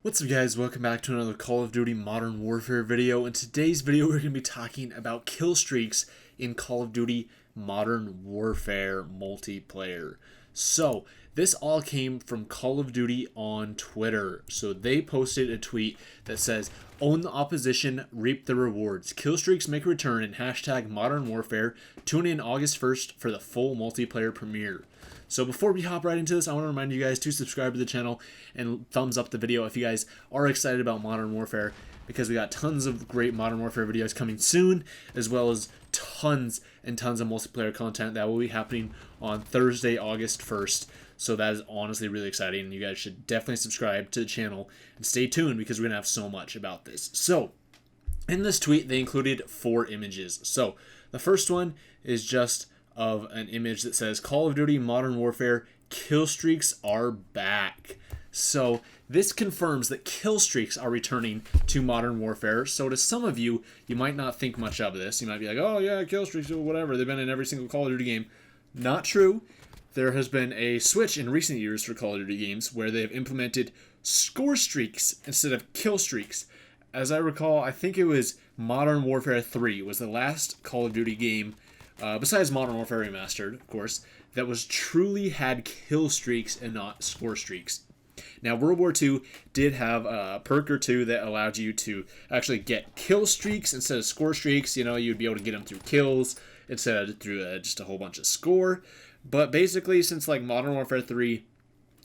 What's up guys, welcome back to another Call of Duty Modern Warfare video. In today's video we're going to be talking about kill streaks in Call of Duty Modern Warfare multiplayer. So this all came from Call of Duty on Twitter. So they posted a tweet that says, "Own the opposition, reap the rewards. Kill streaks make a return in hashtag Modern Warfare. Tune in August 1st for the full multiplayer premiere." So before we hop right into this, I want to remind you guys to subscribe to the channel and thumbs up the video if you guys are excited about Modern Warfare, because we got tons of great Modern Warfare videos coming soon, as well as tons and tons of multiplayer content that will be happening on Thursday, August 1st. So that is honestly really exciting, and you guys should definitely subscribe to the channel and stay tuned because we're going to have so much about this. So in this tweet, they included 4 images. So the first one is just of an image that says Call of Duty Modern Warfare kill streaks are back. So this confirms that kill streaks are returning to Modern Warfare. So to some of you, you might not think much of this. You might be like, oh yeah, kill streaks or whatever. They've been in every single Call of Duty game. Not true. There has been a switch in recent years for Call of Duty games where they've implemented score streaks instead of kill streaks. As I recall, I think it was Modern Warfare 3 was the last Call of Duty game, besides Modern Warfare Remastered, of course, that was truly had kill streaks and not score streaks. Now, World War II did have a perk or two that allowed you to actually get kill streaks instead of score streaks. You know, you'd be able to get them through kills instead of through just a whole bunch of score. But basically, since like Modern Warfare 3,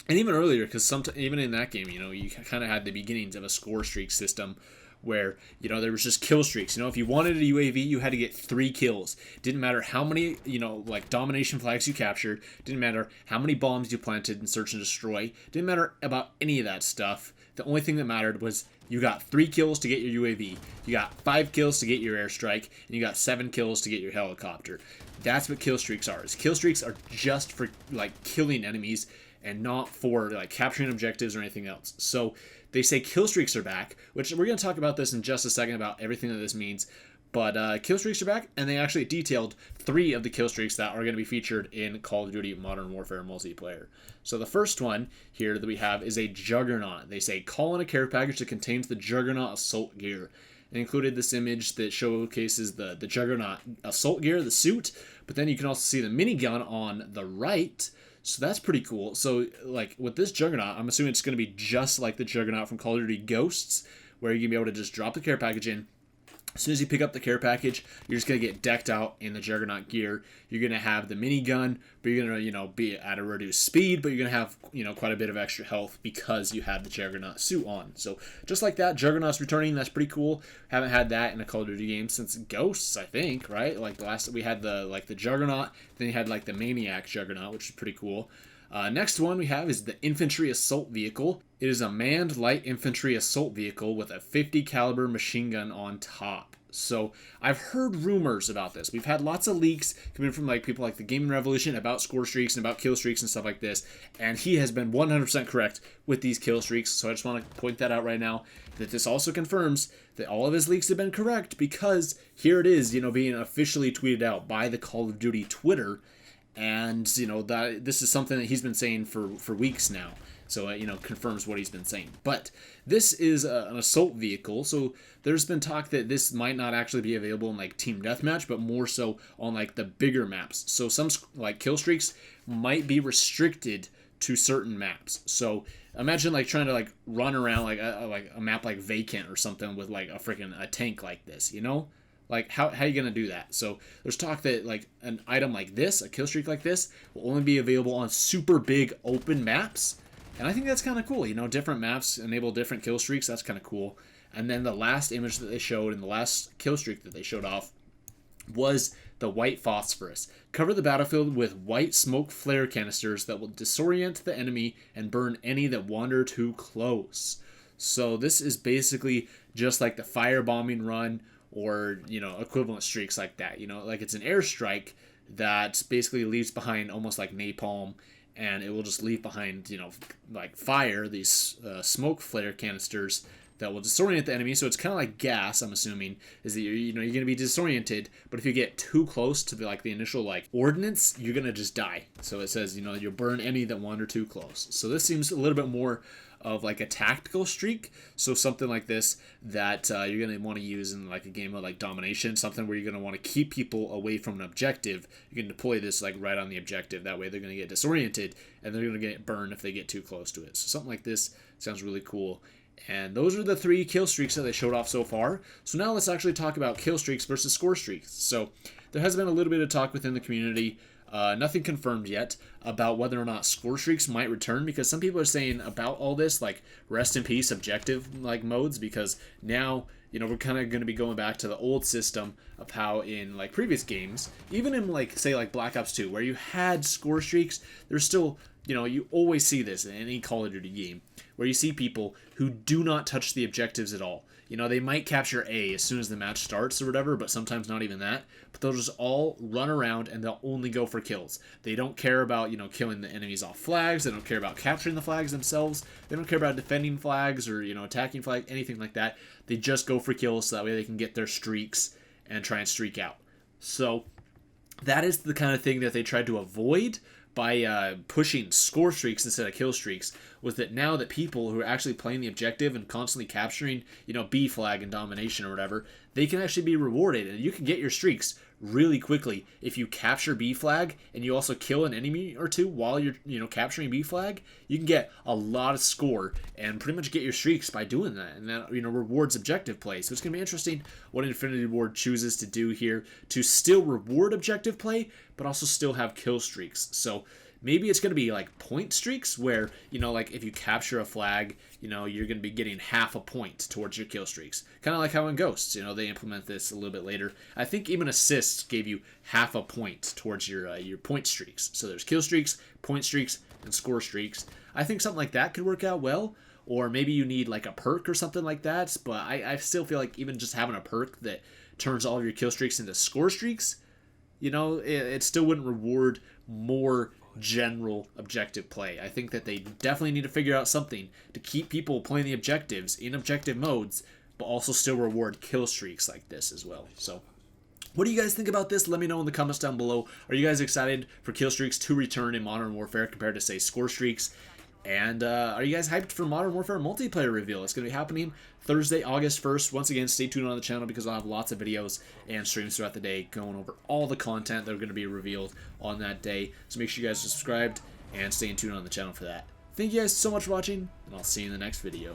and even earlier, because even in that game, you know, you kind of had the beginnings of a score streak system where, you know, there was just kill streaks. You know, if you wanted a UAV, you had to get 3 kills. Didn't matter how many, you know, like domination flags you captured. Didn't matter how many bombs you planted in search and destroy. Didn't matter about any of that stuff. The only thing that mattered was you got 3 kills to get your UAV. You got 5 kills to get your airstrike. And you got 7 kills to get your helicopter. That's what kill streaks are. Kill streaks are just for, like, killing enemies and not for, like, capturing objectives or anything else. So they say kill streaks are back, which we're going to talk about this in just a second about everything that this means. But kill streaks are back, and they actually detailed 3 of the kill streaks that are going to be featured in Call of Duty Modern Warfare multiplayer. So the first one here that we have is a Juggernaut. They say call in a care package that contains the Juggernaut assault gear. It included this image that showcases the Juggernaut assault gear, the suit, but then you can also see the minigun on the right. So that's pretty cool. So, like, with this Juggernaut, I'm assuming it's going to be just like the Juggernaut from Call of Duty Ghosts, where you're going to be able to just drop the care package in. As soon as you pick up the care package, you're just going to get decked out in the Juggernaut gear. You're going to have the minigun, but you're going to, you know, be at a reduced speed, but you're going to have, you know, quite a bit of extra health because you have the Juggernaut suit on. So, just like that, Juggernaut's returning. That's pretty cool. Haven't had that in a Call of Duty game since Ghosts, I think, right? Like, the last, we had the Juggernaut, then you had, like, the Maniac Juggernaut, which is pretty cool. Next one we have is the Infantry Assault Vehicle. It is a manned light infantry assault vehicle with a 50 caliber machine gun on top. So I've heard rumors about this. We've had lots of leaks coming from like people like the Gaming Revolution about score streaks and about kill streaks and stuff like this. And he has been 100% correct with these kill streaks. So I just want to point that out right now, that this also confirms that all of his leaks have been correct, because here it is, you know, being officially tweeted out by the Call of Duty Twitter. And, you know, that this is something that he's been saying for weeks now. So, you know, confirms what he's been saying. But this is an assault vehicle. So there's been talk that this might not actually be available in, like, Team Deathmatch, but more so on, like, the bigger maps. So some, like, kill streaks might be restricted to certain maps. So imagine, like, trying to, like, run around, like a map like Vacant or something with, like, a tank like this, you know? Like, how are you going to do that? So there's talk that, like, an item like this, a kill streak like this, will only be available on super big open maps. And I think that's kind of cool. You know, different maps enable different kill streaks. That's kind of cool. And then the last image that they showed, and the last kill streak that they showed off, was the white phosphorus. Cover the battlefield with white smoke flare canisters that will disorient the enemy and burn any that wander too close. So this is basically just like the firebombing run, or, you know, equivalent streaks like that. You know, like it's an airstrike that basically leaves behind almost like napalm, and it will just leave behind, you know, like fire, these smoke flare canisters that will disorient the enemy. So it's kind of like gas, I'm assuming, is that you're going to be disoriented, but if you get too close to the initial like ordnance, you're going to just die. So it says, you know, you'll burn any that wander too close. So this seems a little bit more of like a tactical streak. So something like this that you're going to want to use in like a game of like domination, something where you're going to want to keep people away from an objective. You can deploy this like right on the objective. That way they're going to get disoriented and they're going to get burned if they get too close to it. So something like this sounds really cool. And those are the 3 kill streaks that they showed off so far. So now let's actually talk about kill streaks versus score streaks. So there has been a little bit of talk within the community, nothing confirmed yet, about whether or not score streaks might return, because some people are saying about all this, like, rest in peace objective like modes, because now, you know, we're kind of going to be going back to the old system of how in like previous games, even in like say like Black Ops 2, where you had score streaks, there's still, you know, you always see this in any Call of Duty game, where you see people who do not touch the objectives at all. You know, they might capture A as soon as the match starts or whatever, but sometimes not even that. But they'll just all run around and they'll only go for kills. They don't care about, you know, killing the enemies off flags. They don't care about capturing the flags themselves. They don't care about defending flags or, you know, attacking flags, anything like that. They just go for kills so that way they can get their streaks and try and streak out. So that is the kind of thing that they tried to avoid by pushing score streaks instead of kill streaks, was that now that people who are actually playing the objective and constantly capturing, you know, B flag and domination or whatever, they can actually be rewarded, and you can get your streaks really quickly if you capture B flag and you also kill an enemy or two while you're, you know, capturing B flag. You can get a lot of score and pretty much get your streaks by doing that, and that, you know, rewards objective play. So it's gonna be interesting what Infinity Ward chooses to do here to still reward objective play but also still have kill streaks. So maybe it's going to be like point streaks where, you know, like if you capture a flag, you know, you're going to be getting half a point towards your kill streaks. Kind of like how in Ghosts, you know, they implement this a little bit later. I think even assists gave you half a point towards your point streaks. So there's kill streaks, point streaks, and score streaks. I think something like that could work out well. Or maybe you need like a perk or something like that. But I still feel like even just having a perk that turns all of your kill streaks into score streaks, you know, it still wouldn't reward more general objective play. I think that they definitely need to figure out something to keep people playing the objectives in objective modes, but also still reward kill streaks like this as well. So what do you guys think about this? Let me know in the comments down below. Are you guys excited for kill streaks to return in Modern Warfare compared to, say, score streaks? And are you guys hyped for Modern Warfare multiplayer reveal? It's going to be happening Thursday, August 1st. Once again, stay tuned on the channel because I'll have lots of videos and streams throughout the day going over all the content that are going to be revealed on that day. So make sure you guys are subscribed and stay tuned on the channel for that. Thank you guys so much for watching, and I'll see you in the next video.